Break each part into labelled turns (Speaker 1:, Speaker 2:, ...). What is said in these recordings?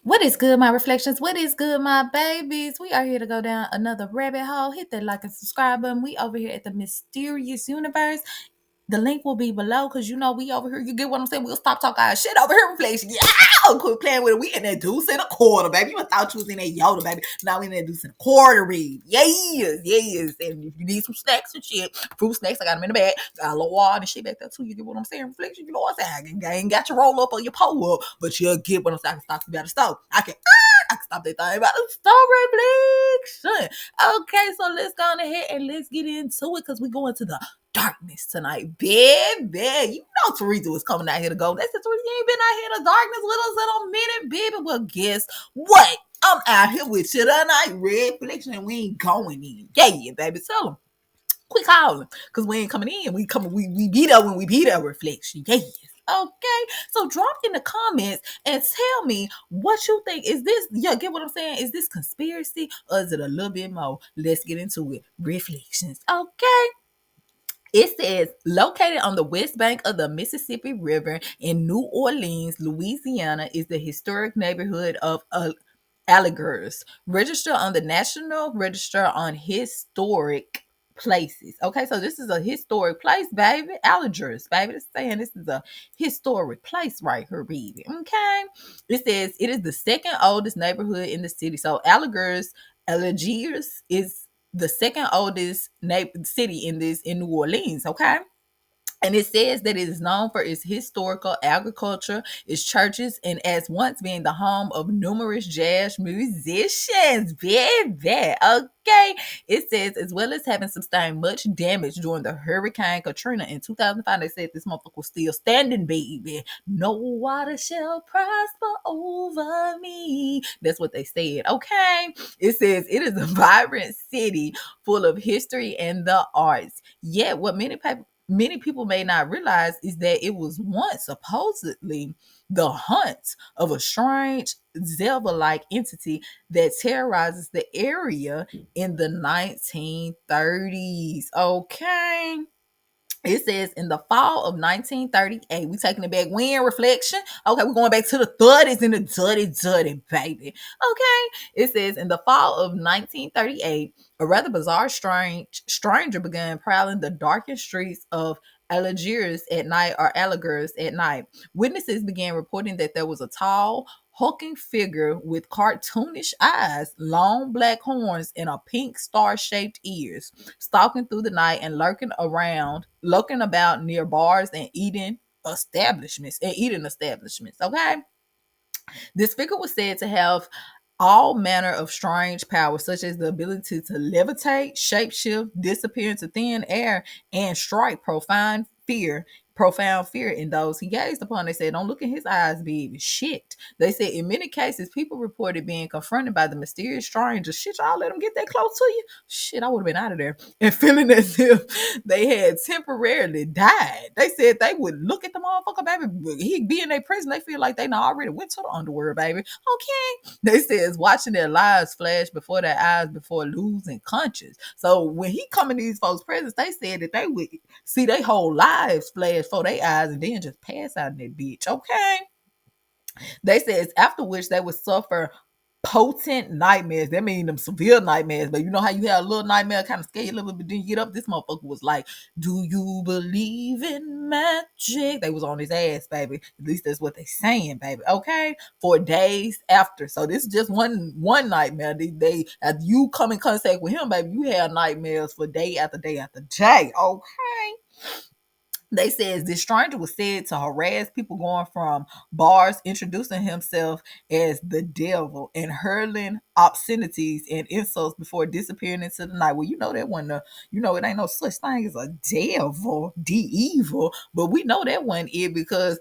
Speaker 1: What is good, my reflections? What is good, my babies? We are here to go down another rabbit hole. Hit that like and subscribe button. We over here at the mysterious universe. The link will be below because you know we over here. You get what I'm saying? We'll stop talking our shit over here, reflection. Yeah, quit playing with it. We in that deuce and a quarter, baby. You thought you was in that Yoda, baby. Now we in that deuce and a quarter read. Yes, yes. And if you need some snacks and shit, fruit snacks, I got them in the bag. Got a little water and shit back there too. You get what I'm saying? Reflection. You know what I'm saying? I ain't got your roll up or your pull up, but you'll get what I'm saying. I can stop you by the stove. I can stop that thing about the stove reflection. Okay, so let's go on ahead and let's get into it because we going to the darkness tonight. Baby, you know Teresa was coming out here to go. They said, Teresa, you ain't been out here in the darkness with us in a minute, baby. Well, guess what? I'm out here with you tonight. Red reflection, and we ain't going in. Yeah, baby. Tell them. Quick calling. Because we ain't coming in. We be there when we be there, reflection. Yes. Okay, so drop in the comments and tell me what you think. Is this, yeah, get what I'm saying? Is this conspiracy or is it a little bit more? Let's get into it. Reflections. Okay. It says located on the west bank of the Mississippi River in New Orleans, Louisiana, is the historic neighborhood of Algiers, registered on the National Register on Historic Places. Okay, so this is a historic place, baby. Algiers, baby. It's saying this is a historic place right here, baby. Okay. It says it is the second oldest neighborhood in the city. So Algiers is the second oldest city in New Orleans. Okay, and it says that it is known for its historical agriculture, its churches, and as once being the home of numerous jazz musicians. Baby. Okay. It says, as well as having sustained much damage during the Hurricane Katrina in 2005, they said this motherfucker was still standing, baby. No water shall prosper over me. That's what they said. Okay. It says it is a vibrant city full of history and the arts. Yet, what many people may not realize is that it was once supposedly the hunt of a strange Zelda-like entity that terrorizes the area in the 1930s. Okay. It says in the fall of 1938, we taking it back when reflection. Okay, we're going back to the 30s in the dirty, baby. Okay. It says in the fall of 1938, a rather bizarre stranger began prowling the darkened streets of Algiers at night or Algiers at night. Witnesses began reporting that there was a tall, hulking figure with cartoonish eyes, long black horns, and a pink star-shaped ears, stalking through the night and lurking about near bars and eating establishments. Okay. This figure was said to have all manner of strange powers, such as the ability to levitate, shapeshift, disappear into thin air, and strike profound fear in those he gazed upon. They said, don't look in his eyes, baby. Shit. They said in many cases, people reported being confronted by the mysterious stranger. Shit, y'all let him get that close to you? Shit, I would have been out of there. And feeling as if they had temporarily died. They said they would look at the motherfucker, baby. He'd be in their prison. They feel like they now already went to the underworld, baby. Okay. They says watching their lives flash before their eyes before losing conscience. So when he come in these folks' presence, they said that they would see their whole lives flash before their eyes and then just pass out in that bitch. Okay. They says after which they would suffer potent nightmares. That mean them severe nightmares. But you know how you have a little nightmare kind of scare you a little bit, but then you get up. This motherfucker was like, do you believe in magic? They was on his ass, baby. At least that's what they saying, baby. Okay. For days after. So this is just one nightmare. They as you come in contact with him, baby, you have nightmares for day after day after day. Okay. They says this stranger was said to harass people going from bars, introducing himself as the devil and hurling obscenities and insults before disappearing into the night. Well, you know that one, it ain't no such thing as a devil, the evil, but we know that one is because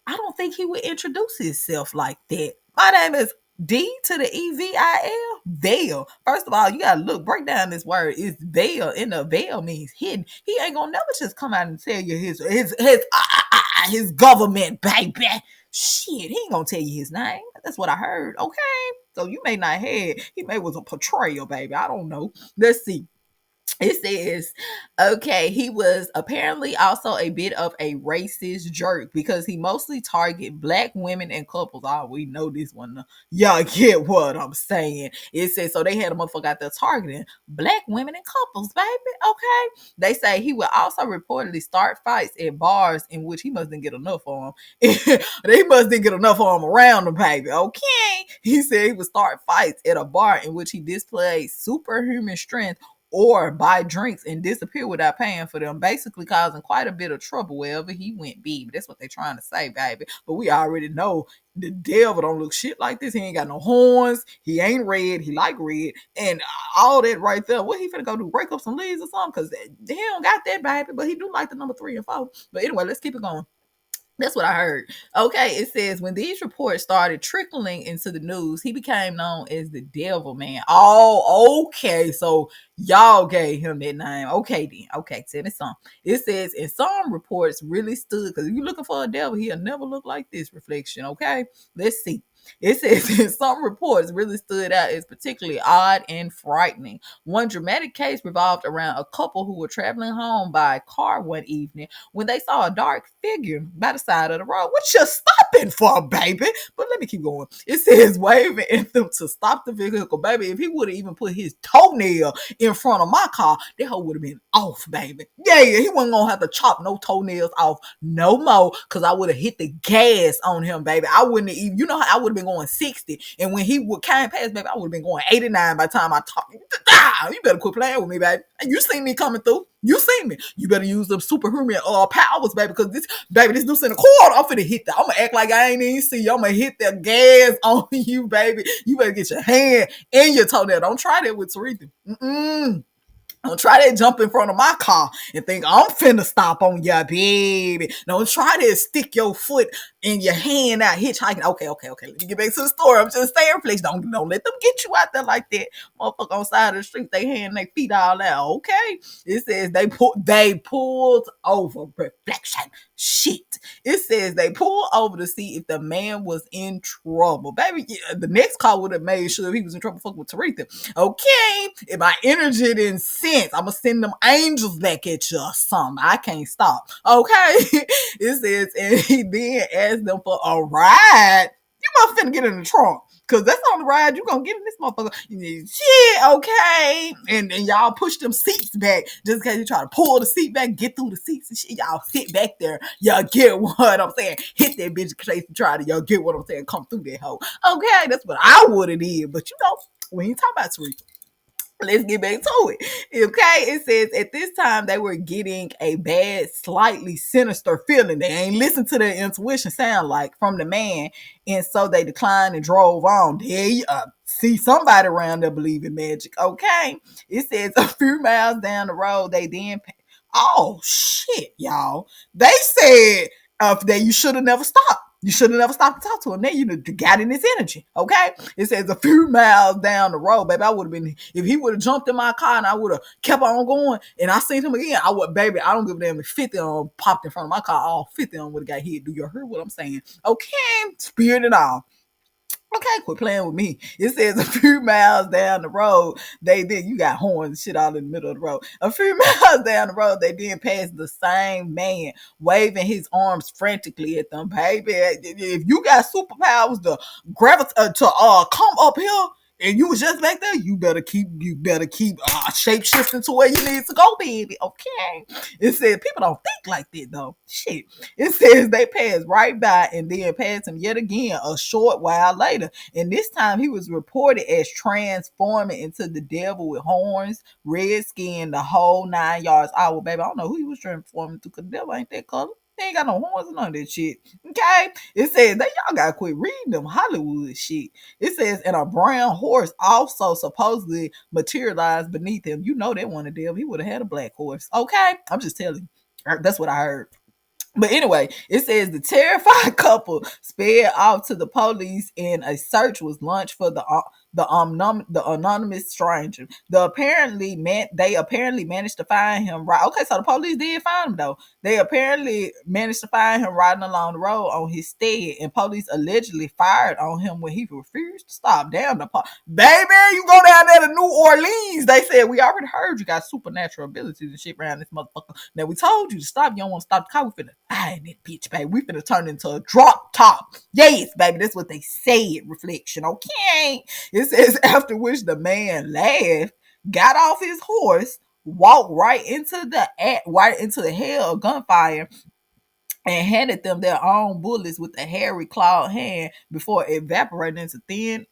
Speaker 1: I don't think he would introduce himself like that. My name is D to the EVIL. Veil. First of all, you gotta break down this word. It's veil. In the veil means hidden. He ain't gonna never just come out and tell you his government, baby. Shit, he ain't gonna tell you his name. That's what I heard. Okay. So you may not have, he may was a portrayal, baby. I don't know. Let's see. It says, okay, he was apparently also a bit of a racist jerk because he mostly target black women and couples. Oh, we know this one. Y'all get what I'm saying. It says, so they had a motherfucker out there targeting black women and couples, baby. Okay. They say he would also reportedly start fights at bars in which he must didn't get enough for him. They must didn't get enough for him around the baby. Okay. He said he would start fights at a bar in which he displayed superhuman strength or buy drinks and disappear without paying for them, basically causing quite a bit of trouble wherever he went, baby. That's what they're trying to say, baby. But we already know the devil don't look shit like this. He ain't got no horns. He ain't red. He like red. And all that right there. What he finna go do? Break up some leaves or something? Because he don't got that, baby. But he do like the number 3 and 4. But anyway, let's keep it going. That's what I heard. Okay, it says when these reports started trickling into the news, he became known as the Devil Man. Oh, okay. So y'all gave him that name. Okay, then. Okay, tell me something. It says, and some reports really stood because if you're looking for a devil, he'll never look like this reflection. Okay, let's see. It says in some reports really stood out as particularly odd and frightening. One dramatic case revolved around a couple who were traveling home by car one evening when they saw a dark figure by the side of the road. What you stopping for, baby? But let me keep going. It says waving at them to stop the vehicle, baby. If he would have even put his toenail in front of my car, that hoe would have been off, baby. Yeah, he wasn't gonna have to chop no toenails off no more, because I would have hit the gas on him, baby. I wouldn't even, you know how I would have been going 60, and when he would came past, baby, I would have been going 89 by the time I talked. You better quit playing with me, baby. You seen me coming through. You seen me. You better use them superhuman powers, baby, because this noose in the cord, I'm finna hit that. I'm gonna act like I ain't even see you. I'm gonna hit that gas on you, baby. You better get your hand and your toenail. Don't try that with Taretha. Don't try that jump in front of my car and think I'm finna stop on ya, baby. Don't try to stick your foot in your hand out hitchhiking. Okay. Let me get back to the story. I'm just saying, please don't let them get you out there like that. Motherfucker on the side of the street, they hand their feet all out. Okay. It says they pulled over. Reflection. Shit. It says they pulled over to see if the man was in trouble. Baby, yeah, the next call would have made sure he was in trouble fucking with Taretha. Okay. If my energy didn't sense, I'm gonna send them angels back at you or something. I can't stop. Okay. It says, and he then asked them for a ride. You must finna get in the trunk. Cause that's on the ride you gonna get in this motherfucker. Shit, okay. And y'all push them seats back just in case you try to pull the seat back, get through the seats and shit. Y'all sit back there. Y'all get what I'm saying. Hit that bitch in case you try to, y'all get what I'm saying. Come through that hoe. Okay, that's what I would have did. But you know, we ain't talking about Taretha. Let's get back to it. Okay, it says at this time they were getting a bad, slightly sinister feeling. They ain't listened to their intuition sound like from the man, and so they declined and drove on. There you see somebody around there believe in magic. Okay, it says a few miles down the road they then. Oh shit, y'all! They said that you should have never stopped. You should have never stopped to talk to him. Then you got in his energy. Okay. It says a few miles down the road, baby. I would have been, if he would have jumped in my car and I would have kept on going and I seen him again, I would, baby, I don't give a damn if 50 on popped in front of my car. All 50 on would have got hit. Do you hear what I'm saying? Okay. Spirit it all. Okay, quit playing with me. It says a few miles down the road, you got horns and shit all in the middle of the road. A few miles down the road, they then passed the same man, waving his arms frantically at them. Baby, if you got superpowers to come up here, and you was just back there, you better keep shape shifting to where you need to go, baby. Okay. It says people don't think like that though. Shit. It says they passed right by and then passed him yet again a short while later. And this time he was reported as transforming into the devil with horns, red skin, the whole 9 yards. Oh, well, baby, I don't know who he was transforming to because the devil ain't that color. They ain't got no horns and none of that shit. Okay? It says that y'all gotta quit reading them Hollywood shit. It says, and a brown horse also supposedly materialized beneath him. You know that one of them. He would have had a black horse. Okay? I'm just telling you. That's what I heard. But anyway, it says the terrified couple sped off to the police, and a search was launched for the anonymous stranger. They apparently managed to find him. Right, okay, so the police did find him though. They apparently managed to find him riding along the road on his steed, and police allegedly fired on him when he refused to stop. Damn, baby, you go down there to New Orleans. They said we already heard you got supernatural abilities and shit around this motherfucker. Now we told you to stop. You don't want to stop the car. We finna find that bitch, baby. We finna turn into a drop top. Yes, baby. That's what they said. Reflection. Okay. It says after which the man laughed, got off his horse, walked right into the hell of gunfire, and handed them their own bullets with a hairy clawed hand before evaporating into thin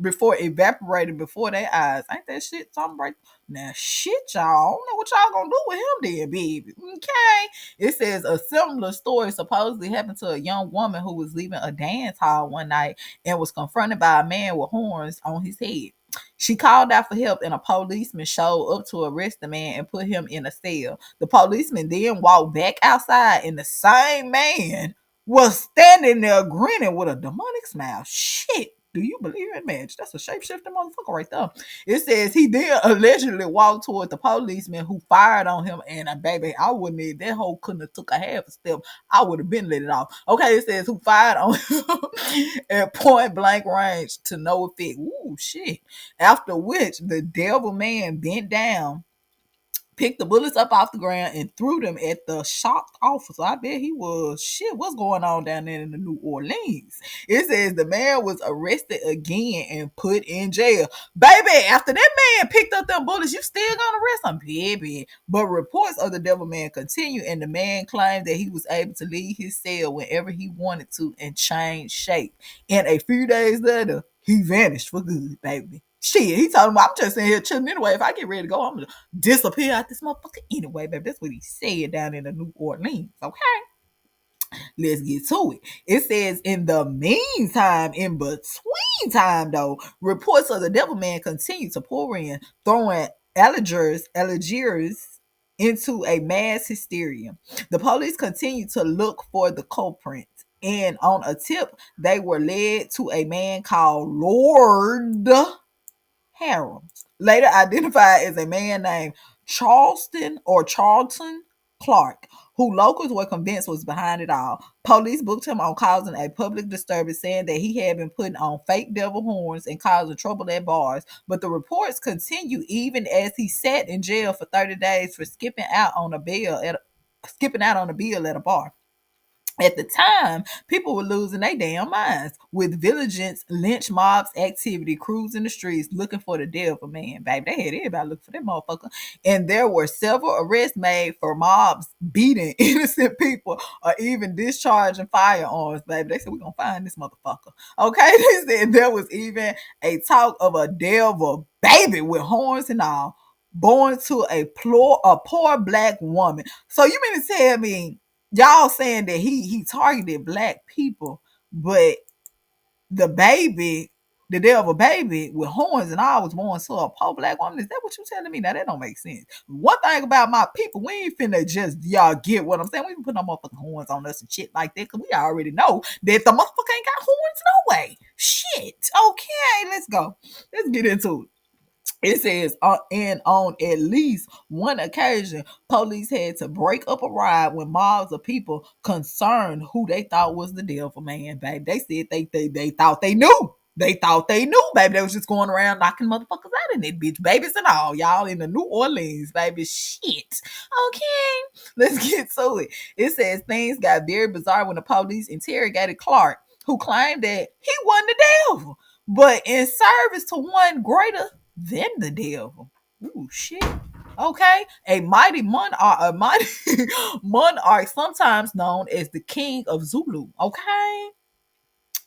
Speaker 1: before evaporating before their eyes. Ain't that shit something right now? Shit, y'all. I don't know what y'all gonna do with him then, baby. Okay. It says a similar story supposedly happened to a young woman who was leaving a dance hall one night and was confronted by a man with horns on his head. She called out for help, and a policeman showed up to arrest the man and put him in a cell. The policeman then walked back outside, and the same man was standing there grinning with a demonic smile. Shit. Do you believe in magic? That's a shape-shifting motherfucker right there. It says he then allegedly walked toward the policeman who fired on him, and baby, I wouldn't have, that hoe couldn't have took a half a step. I would have been let it off. Okay, it says who fired on him at point blank range to no effect. Ooh, shit. After which the devil man bent down, picked the bullets up off the ground, and threw them at the shocked officer. I bet he was, shit, what's going on down there in the New Orleans? It says the man was arrested again and put in jail. Baby, after that man picked up them bullets, you still gonna arrest him, baby. But reports of the devil man continue, and the man claimed that he was able to leave his cell whenever he wanted to and change shape. And a few days later, he vanished for good, baby. Shit, he told him, I'm just sitting here chilling anyway. If I get ready to go, I'm gonna disappear out this motherfucker anyway, baby. That's what he said down in the New Orleans. Okay, let's get to it. It says, in the meantime, in between time though, reports of the devil man continue to pour in, throwing allegers into a mass hysteria. The police continue to look for the culprit. And on a tip, they were led to a man called Lord Harem, later identified as a man named Charlton Clark, who locals were convinced was behind it all. Police booked him on causing a public disturbance, saying that he had been putting on fake devil horns and causing trouble at bars. But the reports continue even as he sat in jail for 30 days for skipping out on a bill at a bar. At the time, people were losing their damn minds with vigilance, lynch mobs activity, cruising the streets looking for the devil man, baby. They had everybody looking for that motherfucker. And there were several arrests made for mobs beating innocent people or even discharging firearms, baby. They said, we're going to find this motherfucker. Okay, they said there was even a talk of a devil baby with horns and all born to a poor black woman. So you mean to tell me y'all saying that he targeted black people, but the devil baby with horns and all was born to a poor black woman? Is that what you telling me? Now that don't make sense. One thing about my people, we ain't finna just y'all get what I'm saying. We ain't put no motherfucking horns on us and shit like that, because we already know that the motherfucker ain't got horns no way. Shit. Okay, let's go. Let's get into it. It says, and on at least one occasion, police had to break up a ride when mobs of people concerned who they thought was the devil man, baby. They said they thought they knew. They thought they knew, baby. They was just going around knocking motherfuckers out in that bitch, babies and all. Y'all in the New Orleans, baby. Shit. Okay, let's get to it. It says things got very bizarre when the police interrogated Clark, who claimed that he wasn't the devil, but in service to one greater than the devil. Ooh, shit. Okay, a mighty monarch, sometimes known as the King of Zulu. Okay,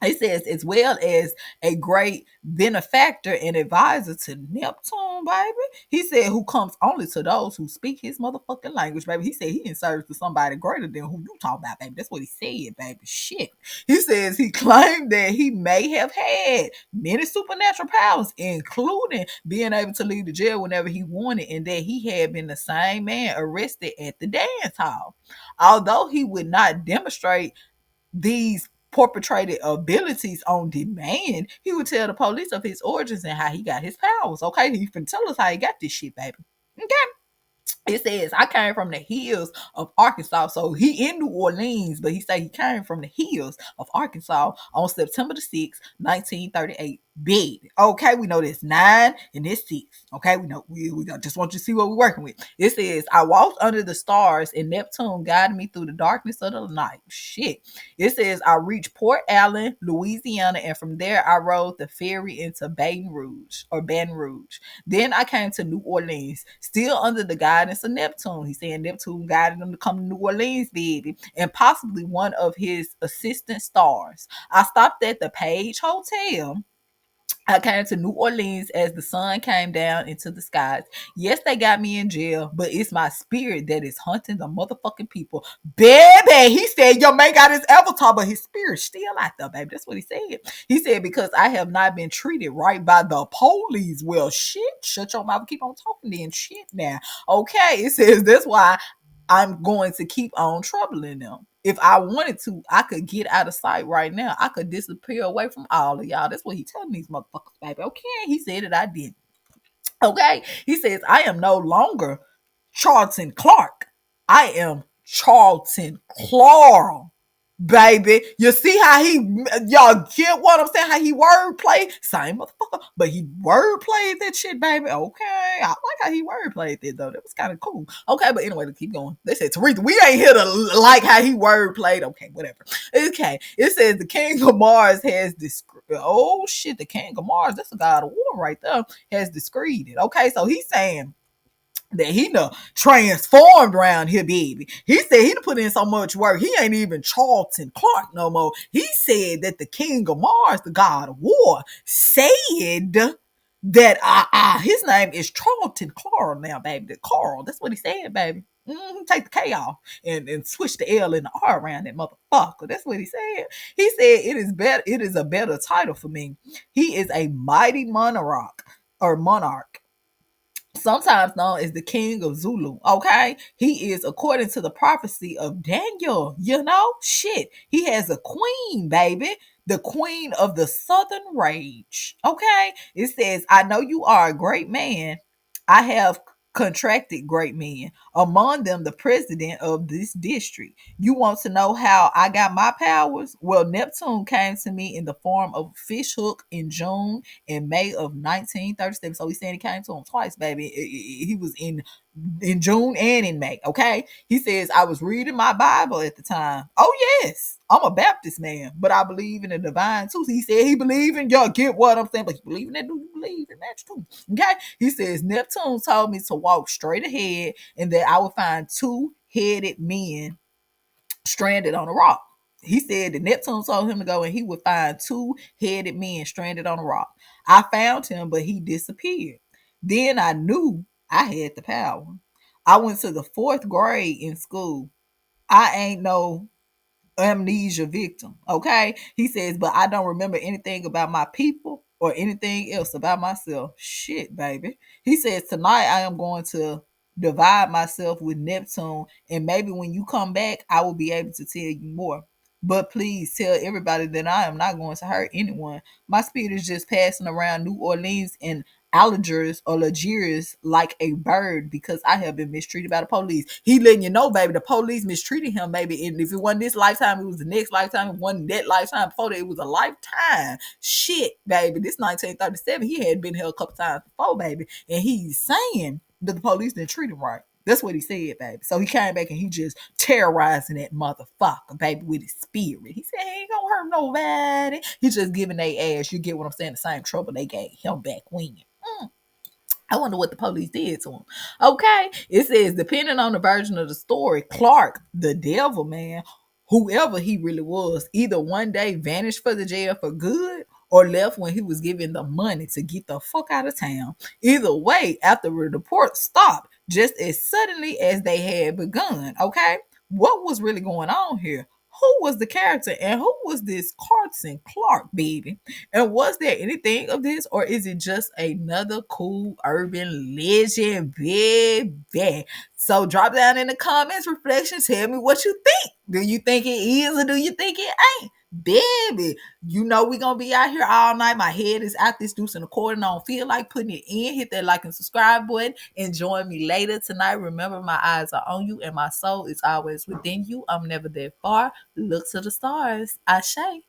Speaker 1: It says, as well as a great benefactor and advisor to Neptune, baby. He said, who comes only to those who speak his motherfucking language, baby. He said he in service to somebody greater than who you talk about, baby. That's what he said, baby. Shit. He says he claimed that he may have had many supernatural powers, including being able to leave the jail whenever he wanted, and that he had been the same man arrested at the dance hall. Although he would not demonstrate these perpetrated abilities on demand, he would tell the police of his origins and how he got his powers. Okay, he can tell us how he got this shit, baby. Okay. It says I came from the hills of Arkansas. So he in New Orleans, but he said he came from the hills of Arkansas on September the 6th, 1938. Big. Okay, we know this 9 and this 6. Okay, we know we just want you to see what we're working with. It says I walked under the stars and Neptune guided me through the darkness of the night. Shit. It says I reached Port Allen, Louisiana, and from there I rode the ferry into Baton Rouge or Baton Rouge. Then I came to New Orleans, still under the guidance of Neptune. He's saying Neptune guided him to come to New Orleans, baby, and possibly one of his assistant stars. I stopped at the Page Hotel. I came to New Orleans as the sun came down into the skies. Yes, they got me in jail, but it's my spirit that is hunting the motherfucking people. Baby, he said your man got his avatar, but his spirit's still out there, baby. That's what he said. He said, because I have not been treated right by the police. Well, shit, shut your mouth, keep on talking then. Shit now. Okay, it says that's why I'm going to keep on troubling them. If I wanted to, I could get out of sight right now. I could disappear away from all of y'all. That's what he telling these motherfuckers, baby. Okay, he said that I did. Okay, he says I am no longer Charlton Clark. I am Charlton Clark, baby. You see how he, y'all get what I'm saying? How he wordplay? Same motherfucker, but he wordplayed that shit, baby. Okay, I like how he wordplayed that though. That was kind of cool. Okay, but anyway, to keep going. They said, Teresa, we ain't here to like how he wordplayed. Okay, whatever. Okay, it says the King of Mars has this. Oh shit, the King of Mars. That's a god of war right there. Has discreted. Okay, so he's saying that he done transformed around here, baby. He said he done put in so much work. He ain't even Charlton Clark no more. He said that the King of Mars, the god of war, said that his name is Charlton Clark now, baby. The Carl. That's what he said, baby. Take the K off and switch the L and the R around that motherfucker. That's what he said. He said it is better. It is a better title for me. He is a mighty monarch, sometimes known as the King of Zulu. Okay, he is, according to the prophecy of Daniel, shit, he has a queen, baby, the queen of the southern rage. Okay, it says I know you are a great man. I have contracted great men, among them the president of this district. You want to know how I got my powers? Well, Neptune came to me in the form of a fish hook in June and May of 1937. So he's saying he came to him twice, baby. He was in June and in May. Okay. He says, I was reading my Bible at the time. Oh, yes. I'm a Baptist man, but I believe in the divine too. He said he believed in y'all. Get what I'm saying? But you believe in that? Do you believe in that too? Okay. He says Neptune told me to walk straight ahead and that I would find two-headed men stranded on a rock. He said that Neptune told him to go and he would find two-headed men stranded on a rock. I found him, but he disappeared. Then I knew I had the power. I went to the fourth grade in school. I ain't no amnesia victim. Okay. He says, but I don't remember anything about my people or anything else about myself. Shit, baby. He says, tonight I am going to divide myself with Neptune, and maybe when you come back, I will be able to tell you more. But please tell everybody that I am not going to hurt anyone. My spirit is just passing around New Orleans and Algiers or Algiers like a bird because I have been mistreated by the police. He letting you know, baby, the police mistreated him, baby. And if it wasn't this lifetime, it was the next lifetime. If it wasn't that lifetime before that, it was a lifetime. Shit, baby. This 1937, he had been here a couple times before, baby. And he's saying that the police didn't treat him right. That's what he said, baby. So he came back and he just terrorizing that motherfucker, baby, with his spirit. He said he ain't gonna hurt nobody. He's just giving they ass, you get what I'm saying, the same trouble they gave him back when. I wonder what the police did to him. Okay. It says, depending on the version of the story, Clark, the devil man, whoever he really was either one day vanished for the jail for good or left when he was given the money to get the fuck out of town. Either way, after the report stopped just as suddenly as they had begun, okay? What was really going on here? Who was the character and who was this Carson Clark, baby? And was there anything of this, or is it just another cool urban legend, baby? So drop down in the comments, reflection, tell me what you think. Do you think it is or do you think it ain't? Baby, you know we gonna be out here all night. My head is out this deuce and a quarter, and I don't feel like putting it in. Hit that like and subscribe button and join me later tonight. Remember, my eyes are on you and my soul is always within you. I'm never that far. Look to the stars. Ashe.